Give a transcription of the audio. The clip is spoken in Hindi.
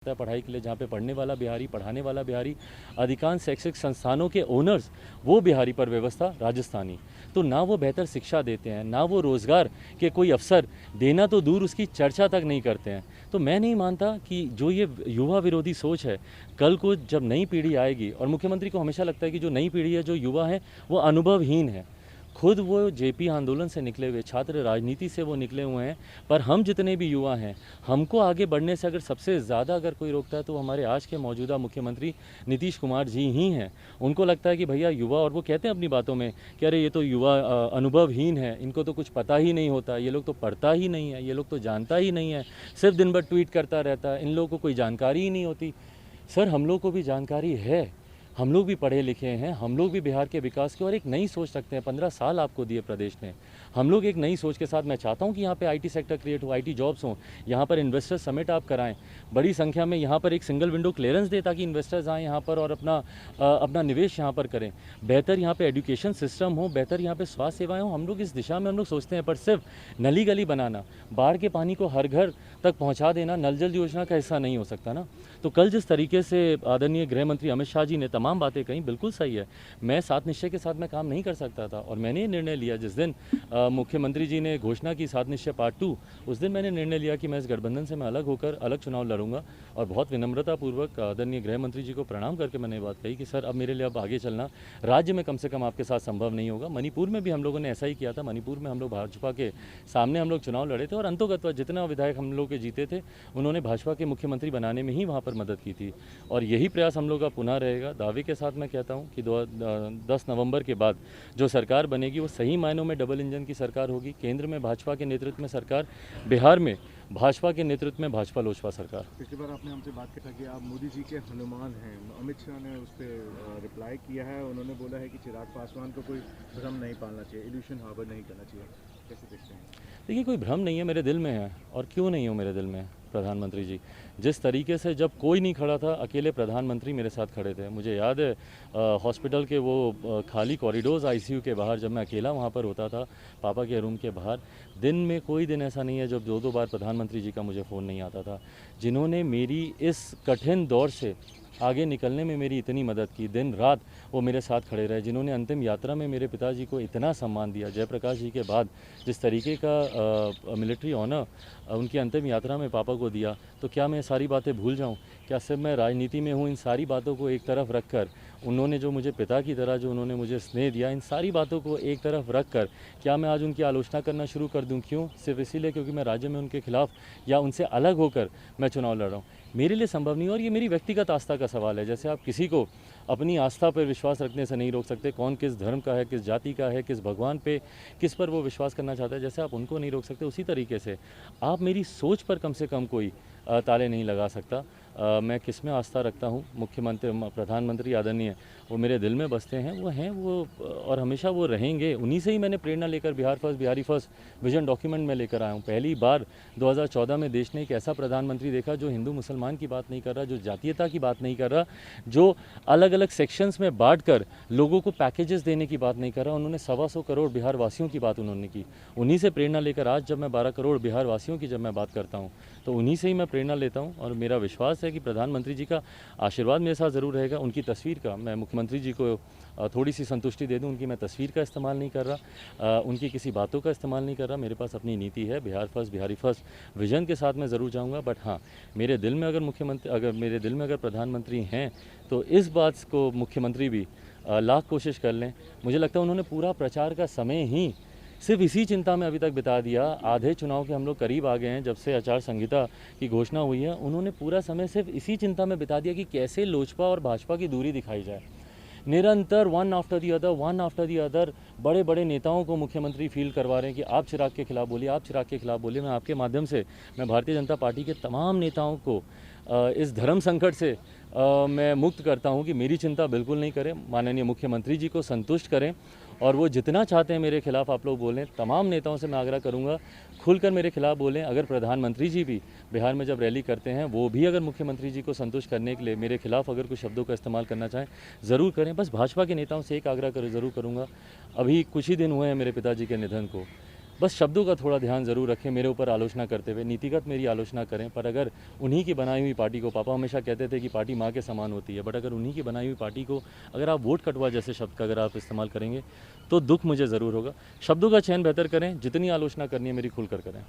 है पढ़ाई के लिए, जहाँ पे पढ़ने वाला बिहारी, पढ़ाने वाला बिहारी, अधिकांश शैक्षिक संस्थानों के ओनर्स वो बिहारी पर व्यवस्था राजस्थानी। तो ना वो बेहतर शिक्षा देते हैं, ना वो रोज़गार के कोई अवसर देना तो दूर उसकी चर्चा तक नहीं करते हैं। तो मैं नहीं मानता कि जो ये युवा विरोधी सोच है, कल को जब नई पीढ़ी आएगी, और मुख्यमंत्री को हमेशा लगता है कि जो नई पीढ़ी है, जो युवा है, वो अनुभवहीन है। खुद वो जेपी आंदोलन से निकले हुए छात्र, राजनीति से वो निकले हुए हैं। पर हम जितने भी युवा हैं, हमको आगे बढ़ने से अगर सबसे ज़्यादा अगर कोई रोकता है तो हमारे आज के मौजूदा मुख्यमंत्री नीतीश कुमार जी ही हैं। उनको लगता है कि भैया युवा, और वो कहते हैं अपनी बातों में कि अरे ये तो युवा अनुभवहीन है, इनको तो कुछ पता ही नहीं होता, ये लोग तो पढ़ता ही नहीं है, ये लोग तो जानता ही नहीं है, सिर्फ दिन भर ट्वीट करता रहता है, इन लोगों को कोई जानकारी ही नहीं होती। सर, हम लोग को भी जानकारी है, हम लोग भी पढ़े लिखे हैं, हम लोग भी बिहार के विकास की और एक नई सोच रखते हैं। 15 साल आपको दिए प्रदेश ने, हम लोग एक नई सोच के साथ, मैं चाहता हूं कि यहाँ पे आईटी सेक्टर क्रिएट हो, आईटी जॉब्स हों, यहाँ पर इन्वेस्टर समिट आप कराएं बड़ी संख्या में, यहाँ पर एक सिंगल विंडो क्लियरेंस दे ताकि इन्वेस्टर्स आएँ यहाँ पर और अपना निवेश यहाँ पर करें। बेहतर यहाँ पे एजुकेशन सिस्टम हो, बेहतर यहाँ पे स्वास्थ्य सेवाएँ हों। हम लोग इस दिशा में हम लोग सोचते हैं, पर सिर्फ नली गली बनाना, बाढ़ के पानी को हर घर तक पहुँचा देना नल जल योजना का हिस्सा नहीं हो सकता ना। तो कल जिस तरीके से आदरणीय गृह मंत्री अमित शाह जी ने तमाम बातें कहीं, बिल्कुल सही है। मैं सात निश्चय के साथ मैं काम नहीं कर सकता था, और मैंने ये निर्णय लिया जिस दिन मुख्यमंत्री जी ने घोषणा की सात निश्चय पार्ट 2, उस दिन मैंने निर्णय लिया कि मैं इस गठबंधन से मैं अलग होकर अलग चुनाव लड़ूंगा। और बहुत विनम्रतापूर्वक आदरणीय गृह मंत्री जी को प्रणाम करके मैंने ये बात कही कि सर, अब मेरे लिए अब आगे चलना राज्य में कम से कम आपके साथ संभव नहीं होगा। मणिपुर में भी हम लोगों ने ऐसा ही किया था। मणिपुर में हम लोग भाजपा के सामने हम लोग चुनाव लड़े थे, और अंतोगत्वा जितना विधायक हम लोग के जीते थे, उन्होंने भाजपा के मुख्यमंत्री बनाने में ही वहाँ पर मदद की थी। और यही प्रयास हम लोग का पुनः रहेगा। दावे के साथ मैं कहता हूँ कि 10 नवंबर के बाद जो सरकार बनेगी वो सही मायनों में डबल इंजन की सरकार होगी। केंद्र में भाजपा के नेतृत्व में सरकार, बिहार में भाजपा के नेतृत्व में भाजपा लोजपा सरकार। पिछली बार आपने हमसे बात किया था कि आप मोदी जी के हनुमान हैं। अमित शाह ने उस पर रिप्लाई किया है, उन्होंने बोला है कि चिराग पासवान को कोई भ्रम नहीं पालना चाहिए, इल्यूशन हार्बर नहीं करना चाहिए। कैसे देखते हैं? देखिए, कोई भ्रम नहीं है, मेरे दिल में है। और क्यों नहीं हो मेरे दिल में प्रधानमंत्री जी? जिस तरीके से जब कोई नहीं खड़ा था, अकेले प्रधानमंत्री मेरे साथ खड़े थे। मुझे याद है हॉस्पिटल के वो खाली कॉरिडोर्स आईसीयू के बाहर, जब मैं अकेला वहाँ पर होता था पापा के रूम के बाहर, दिन में कोई दिन ऐसा नहीं है जब 2-2 बार प्रधानमंत्री जी का मुझे फ़ोन नहीं आता था, जिन्होंने मेरी इस कठिन दौर से आगे निकलने में मेरी इतनी मदद की। दिन रात वो मेरे साथ खड़े रहे, जिन्होंने अंतिम यात्रा में मेरे पिताजी को इतना सम्मान दिया। जयप्रकाश जी के बाद जिस तरीके का मिलिट्री ऑनर उनकी अंतिम यात्रा में पापा को दिया, तो क्या मैं सारी बातें भूल जाऊं? क्या सिर्फ मैं राजनीति में हूं? इन सारी बातों को एक तरफ रखकर, उन्होंने जो मुझे पिता की तरह जो उन्होंने मुझे स्नेह दिया, इन सारी बातों को एक तरफ रखकर क्या मैं आज उनकी आलोचना करना शुरू कर दूं? क्यों? सिर्फ इसीलिए क्योंकि मैं राज्य में उनके खिलाफ या उनसे अलग होकर मैं चुनाव लड़ रहा हूँ? मेरे लिए संभव नहीं। और ये मेरी व्यक्तिगत आस्था का सवाल है। जैसे आप किसी को अपनी आस्था पर विश्वास रखने से नहीं रोक सकते, कौन किस धर्म का है, किस जाति का है, किस भगवान पे, किस पर वो विश्वास करना चाहता है, जैसे आप उनको नहीं रोक सकते, उसी तरीके से आप मेरी सोच पर कम से कम कोई ताले नहीं लगा सकता। मैं किस में आस्था रखता हूँ? मुख्यमंत्री, प्रधानमंत्री आदरणीय, वो मेरे दिल में बसते हैं, वो हैं वो, और हमेशा वो रहेंगे। उन्हीं से ही मैंने प्रेरणा लेकर Bihar first, Bihari first vision document में लेकर आया हूँ। पहली बार 2014 में देश ने एक ऐसा प्रधानमंत्री देखा जो हिंदू मुसलमान की बात नहीं कर रहा, जो जातीयता की बात नहीं कर रहा, जो अलग अलग सेक्शंस में बांट कर लोगों को पैकेजेस देने की बात नहीं कर रहा। उन्होंने 125 करोड़ बिहार वासियों की बात उन्होंने की। उन्हीं से प्रेरणा लेकर आज जब मैं 12 करोड़ बिहार वासियों की जब मैं बात करता हूँ, तो उन्हीं से ही मैं प्रेरणा लेता हूँ। और मेरा विश्वास है कि प्रधानमंत्री जी का आशीर्वाद मेरे साथ ज़रूर रहेगा। उनकी तस्वीर का, मैं मुख्यमंत्री जी को थोड़ी सी संतुष्टि दे दूं, उनकी मैं तस्वीर का इस्तेमाल नहीं कर रहा, उनकी किसी बातों का इस्तेमाल नहीं कर रहा। मेरे पास अपनी नीति है, Bihar first, Bihari first vision के साथ मैं ज़रूर जाऊंगा। बट हाँ, मेरे दिल में अगर प्रधानमंत्री हैं, तो इस बात को मुख्यमंत्री भी लाख कोशिश कर लें। मुझे लगता है उन्होंने पूरा प्रचार का समय ही सिर्फ इसी चिंता में अभी तक बिता दिया। आधे चुनाव के हम लोग करीब आ गए हैं, जब से आचार संहिता की घोषणा हुई है, उन्होंने पूरा समय सिर्फ इसी चिंता में बिता दिया कि कैसे लोजपा और भाजपा की दूरी दिखाई जाए। निरंतर वन आफ्टर दी अदर बड़े बड़े नेताओं को मुख्यमंत्री फील करवा रहे हैं कि आप चिराग के खिलाफ बोलिए, आप चिराग के खिलाफ बोलिए। मैं आपके माध्यम से मैं भारतीय जनता पार्टी के तमाम नेताओं को इस धर्म संकट से मैं मुक्त करता हूं कि मेरी चिंता बिल्कुल नहीं करें, माननीय मुख्यमंत्री जी को संतुष्ट करें, और वो जितना चाहते हैं मेरे खिलाफ आप लोग बोलें। तमाम नेताओं से मैं आग्रह करूंगा खुलकर मेरे खिलाफ बोलें। अगर प्रधानमंत्री जी भी बिहार में जब रैली करते हैं, वो भी अगर मुख्यमंत्री जी को संतुष्ट करने के लिए मेरे खिलाफ अगर कुछ शब्दों का इस्तेमाल करना चाहें, ज़रूर करें। बस भाजपा के नेताओं से एक आग्रह ज़रूर करूँगा, अभी कुछ ही दिन हुए हैं मेरे पिताजी के निधन को, बस शब्दों का थोड़ा ध्यान ज़रूर रखें मेरे ऊपर आलोचना करते हुए, नीतिगत मेरी आलोचना करें, पर अगर उन्हीं की बनाई हुई पार्टी को, पापा हमेशा कहते थे कि पार्टी माँ के समान होती है, बट अगर उन्हीं की बनाई हुई पार्टी को अगर आप वोट कटवा जैसे शब्द का अगर आप इस्तेमाल करेंगे तो दुख मुझे ज़रूर होगा। शब्दों का चयन बेहतर करें, जितनी आलोचना करनी है मेरी खुलकर करें।